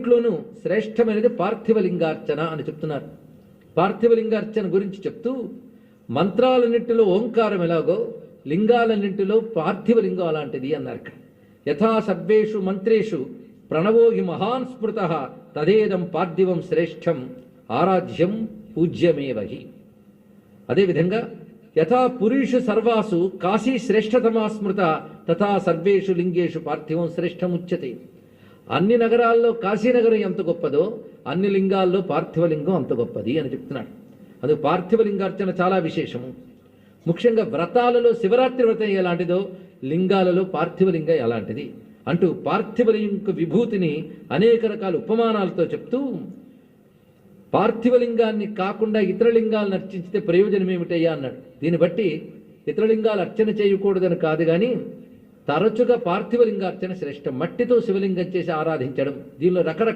ఇంట్లోనూ శ్రేష్టమైనది పార్థివలింగార్చన అని చెప్తున్నారు. పార్థివలింగార్చన గురించి చెప్తూ మంత్రాలన్నింటిలో ఓంకారం ఎలాగో లింగాలన్నింటిలో పార్థివలింగం అలాంటిది అన్నారు. ఇక్కడ యథా సర్వేషు మంత్రేషు ప్రణవో హి మహాన్ స్మృత తదేదం పార్థివం శ్రేష్టం ఆరాధ్యం పూజ్యమేవహి. అదేవిధంగా యథా పురీషు సర్వాసు కాశీ శ్రేష్టతమా స్మృత తథా సర్వేషు లింగేషు పార్థివం శ్రేష్టముచ్యతే. అన్ని నగరాల్లో కాశీనగరం ఎంత గొప్పదో అన్ని లింగాల్లో పార్థివలింగం అంత గొప్పది అని చెప్తున్నాడు. అందుకు పార్థివలింగార్చన చాలా విశేషము. ముఖ్యంగా వ్రతాలలో శివరాత్రి వ్రతం ఎలాంటిదో లింగాలలో పార్థివలింగం ఎలాంటిది అంటూ పార్థివలింగ విభూతిని అనేక రకాల ఉపమానాలతో చెప్తూ పార్థివలింగాన్ని కాకుండా ఇతర లింగాలను అర్చించితే ప్రయోజనం ఏమిటయ్యా అన్నాడు. దీన్ని బట్టి ఇతర లింగాలు అర్చన చేయకూడదని కాదు, కానీ తరచుగా పార్థివలింగార్చన శ్రేష్టం. మట్టితో శివలింగం చేసి ఆరాధించడం, దీనిలో రకరకాల